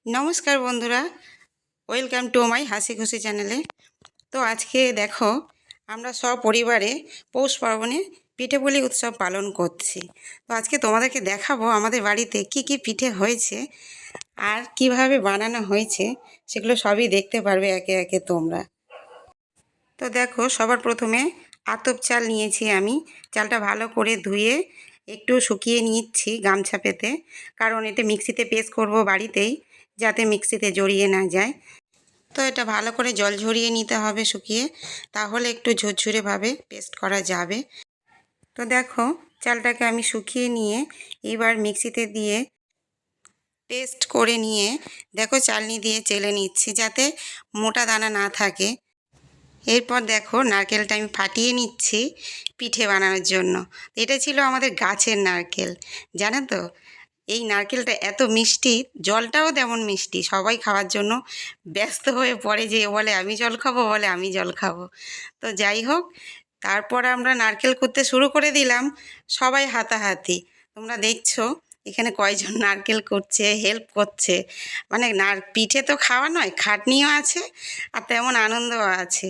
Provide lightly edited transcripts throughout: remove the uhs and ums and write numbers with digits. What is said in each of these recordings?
নমস্কার বন্ধুরা, welcome to my হাসি খুশি চ্যানেলে। তো আজকে দেখো, আমরা সপরিবারে পৌষ পার্বণে পিঠেপুলি উৎসব পালন করছি। তো আজকে তোমাদেরকে দেখাবো আমাদের বাড়িতে কি কি পিঠে হয়েছে আর কিভাবে বানানো হয়েছে, সেগুলো সবই দেখতে পারবে একে একে তোমরা। তো দেখো, সবার প্রথমে আতপ চাল নিয়েছি আমি। চালটা ভালো করে ধুয়ে একটু শুকিয়ে নিচ্ছি গামছা পেতে, কারণ এটা মিক্সিতে পেস্ট করব বাড়িতেই, যাতে মিক্সিতে জড়িয়ে না যায়। তো এটা ভালো করে জল ঝরিয়ে নিতে হবে শুকিয়ে, তাহলে একটু ঝুরঝুরেভাবে পেস্ট করা যাবে। তো দেখো, চালটাকে আমি শুকিয়ে নিয়ে এবার মিক্সিতে দিয়ে পেস্ট করে নিয়ে দেখো চালনি দিয়ে চেলে নিচ্ছি, যাতে মোটা দানা না থাকে। এরপর দেখো, নারকেলটা আমি ফাটিয়ে নিচ্ছি পিঠে বানানোর জন্য। এটা ছিল আমাদের গাছের নারকেল, জানো তো। এই নারকেলটা এত মিষ্টি, জলটাও তেমন মিষ্টি। সবাই খাওয়ার জন্য ব্যস্ত হয়ে পড়ে, যে বলে আমি জল খাবো, বলে আমি জল খাবো। তো যাই হোক, তারপর আমরা নারকেল করতে শুরু করে দিলাম, সবাই হাতাহাতি। তোমরা দেখছো এখানে কয়জন নারকেল করছে, হেল্প করছে। মানে পিঠে তো খাওয়া নয়, খাটনিও আছে আর তেমন আনন্দও আছে।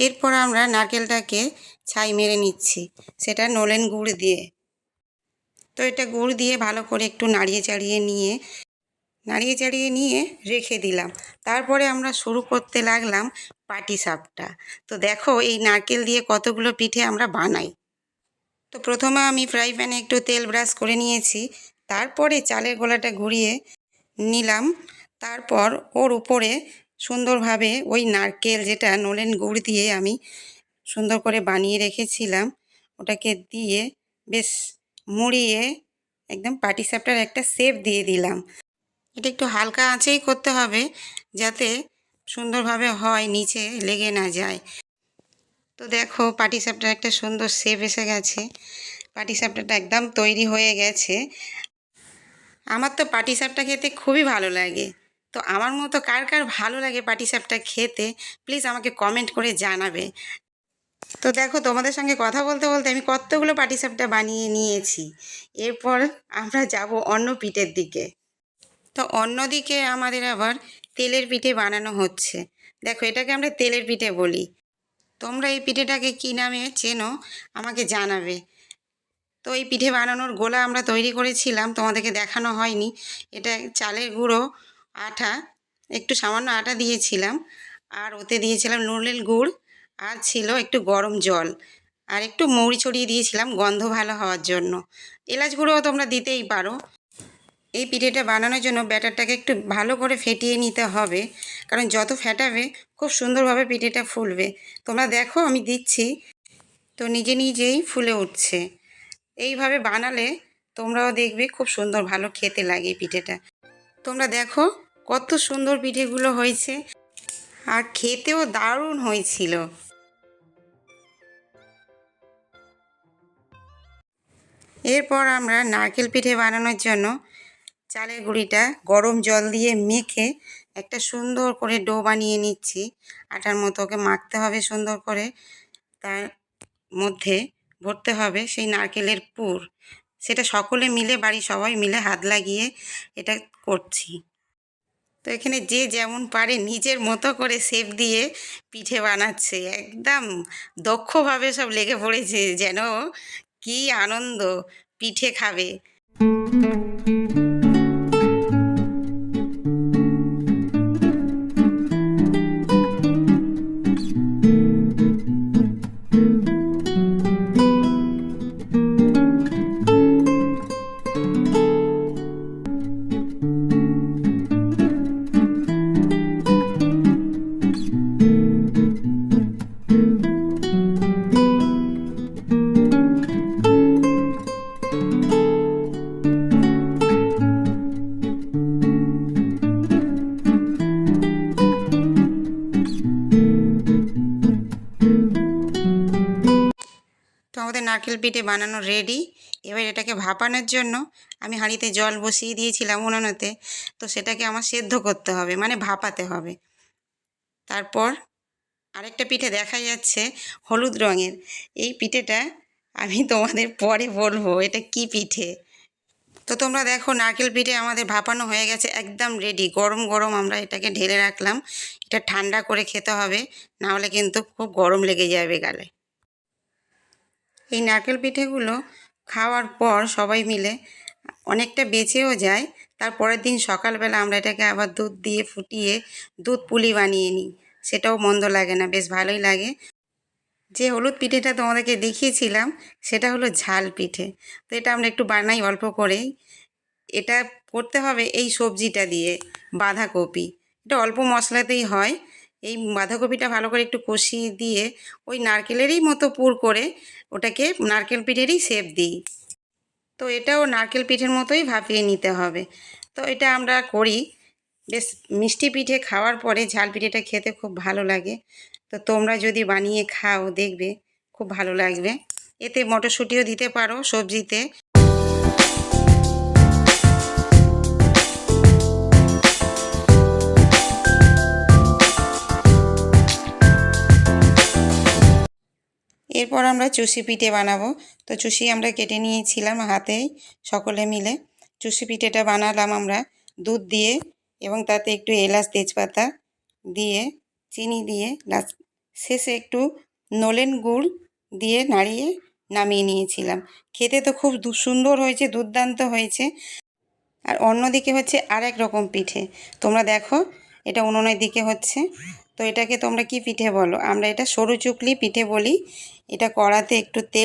এরপর আমরা নারকেলটাকে ছাই মেরে নিচ্ছি, সেটা নলেন গুড় দিয়ে। তো এটা গুড় দিয়ে ভালো করে একটু নাড়িয়ে চাড়িয়ে নিয়ে রেখে দিলাম। তারপরে আমরা শুরু করতে লাগলাম পাটিসাপটা। তো দেখো, এই নারকেল দিয়ে কতগুলো পিঠে আমরা বানাই। তো প্রথমে আমি ফ্রাই প্যানে একটু তেল ব্রাশ করে নিয়েছি, তারপরে চালের গোলাটা ঘুরিয়ে নিলাম। তারপর ওর উপরে সুন্দরভাবে ওই নারকেল, যেটা নলেন গুড় দিয়ে আমি সুন্দর করে বানিয়ে রেখেছিলাম, ওটাকে দিয়ে বেশ মুড়িয়ে একদম পাটিসাপটার একটা শেপ দিয়ে দিলাম। এটা একটু হালকা আঁচেই করতে হবে, যাতে সুন্দরভাবে হয়, নিচে লেগে না যায়। তো দেখো, পাটিসাপটার একটা সুন্দর শেপ এসে গেছে। পাটিসাপটাটা একদম তৈরি হয়ে গেছে। আমার তো পাটিসাপটা খেতে খুবই ভালো লাগে। তো আমার মতো কার কার ভালো লাগে পাটিসাপটা খেতে, প্লিজ আমাকে কমেন্ট করে জানাবে। তো দেখো, তোমাদের সঙ্গে কথা বলতে বলতে আমি কতগুলো পাটিসাপটা বানিয়ে নিয়েছি। এরপর আমরা যাব অন্য পিঠের দিকে। তো অন্যদিকে আমাদের আবার তেলের পিঠে বানানো হচ্ছে। দেখো, এটাকে আমরা তেলের পিঠে বলি। তোমরা এই পিঠেটাকে কী নামে চেনো আমাকে জানাবে। তো এই পিঠে বানানোর গোলা আমরা তৈরি করেছিলাম, তোমাদেরকে দেখানো হয়নি। এটা চালের গুঁড়ো, আটা, একটু সামান্য আটা দিয়েছিলাম, আর ওতে দিয়েছিলাম নলেন গুড়, আর ছিল একটু গরম জল, আর একটু মৌরি ছড়িয়ে দিয়েছিলাম গন্ধ ভালো হওয়ার জন্য। এলাচ গুঁড়োও তোমরা দিতেই পারো। এই পিঠেটা বানানোর জন্য ব্যাটারটাকে একটু ভালো করে ফেটিয়ে নিতে হবে, কারণ যত ফেটাবে খুব সুন্দরভাবে পিঠেটা ফুলবে। তোমরা দেখো, আমি দিচ্ছি, তো নিজে নিজেই ফুলে উঠছে। এইভাবে বানালে তোমরাও দেখবে খুব সুন্দর, ভালো খেতে লাগে পিঠেটা। তোমরা দেখো কত সুন্দর পিঠেগুলো হয়েছে, আর খেতেও দারুণ হয়েছিল। এরপর আমরা নারকেল পিঠে বানানোর জন্য চালের গুঁড়িটা গরম জল দিয়ে মেখে একটা সুন্দর করে ডো বানিয়ে নিচ্ছি। আটার মতো ওকে মাখতে হবে সুন্দর করে, তার মধ্যে ভরতে হবে সেই নারকেলের পুর। সেটা সকলে মিলে, বাড়ির সবাই মিলে হাত লাগিয়ে এটা করছি। তো এখানে যে যেমন পারে নিজের মতো করে শেপ দিয়ে পিঠে বানাচ্ছে, একদম দক্ষভাবে সব লেগে পড়েছে, যেন কি আনন্দ পিঠে খাবে। তো আমাদের নারকেল পিঠে বানানো রেডি। এবার এটাকে ভাপানোর জন্য আমি হাঁড়িতে জল বসিয়ে দিয়েছিলাম উনুনেতে। তো সেটাকে আমার সেদ্ধ করতে হবে, মানে ভাপাতে হবে। তারপর আরেকটা পিঠে দেখা যাচ্ছে হলুদ রঙের। এই পিঠেটা আমি তোমাদের পরে বলবো এটা কি পিঠে। তো তোমরা দেখো নারকেল পিঠে আমাদের ভাপানো হয়ে গেছে, একদম রেডি। গরম গরম আমরা এটাকে ঢেলে রাখলাম। এটা ঠান্ডা করে খেতে হবে, না হলে কিন্তু খুব গরম লেগে যাবে গালে। এই নারকেল পিঠেগুলো খাওয়ার পর সবাই মিলে অনেকটা বেঁচেও যায়। তারপরের দিন সকালবেলা আমরা এটাকে আবার দুধ দিয়ে ফুটিয়ে দুধ পুলি বানিয়ে নিই, সেটাও মন্দ লাগে না, বেশ ভালোই লাগে। যে হলুদ পিঠেটা তোমাদেরকে দেখিয়েছিলাম সেটা হলো ঝাল পিঠে। তো এটা আমরা একটু বানাই অল্প করেই। এটা করতে হবে এই সবজিটা দিয়ে, বাঁধাকপি। এটা অল্প মশলাতেই হয়। এই বাঁধাকপিটা ভালো করে একটু কষিয়ে দিয়ে ওই নারকেলেরই মতো পুর করে ওটাকে নারকেল পিঠেরই শেপ দিই। তো এটাও নারকেল পিঠের মতোই ভাপিয়ে নিতে হবে। তো এটা আমরা করি। বেশ মিষ্টি পিঠে খাওয়ার পরে ঝাল পিঠেটা খেতে খুব ভালো লাগে। তো তোমরা যদি বানিয়ে খাও দেখবে খুব ভালো লাগবে। এতে মটরশুঁটিও দিতে পারো সবজিতে। এরপর আমরা চুষি পিঠে বানাবো। তো চুষি আমরা কেটে নিয়েছিলাম হাতেই সকলে মিলে। চুষি পিঠেটা বানালাম আমরা দুধ দিয়ে এবং তাতে একটু এলাচ তেজপাতা দিয়ে চিনি দিয়ে শেষে একটু নলেন গুড় দিয়ে নাড়িয়ে নামিয়ে নিয়েছিলাম। খেতে তো খুব সুন্দর হয়েছে, দুর্দান্ত হয়েছে। আর অন্যদিকে হচ্ছে আরেক রকম পিঠে, তোমরা দেখো এটা উনুনের দিকে হচ্ছে। তো এটাকে তোমরা কি পিঠে বলো? আমরা এটা সরু চুকলি পিঠে বলি। এটা কড়াতে একটু তেল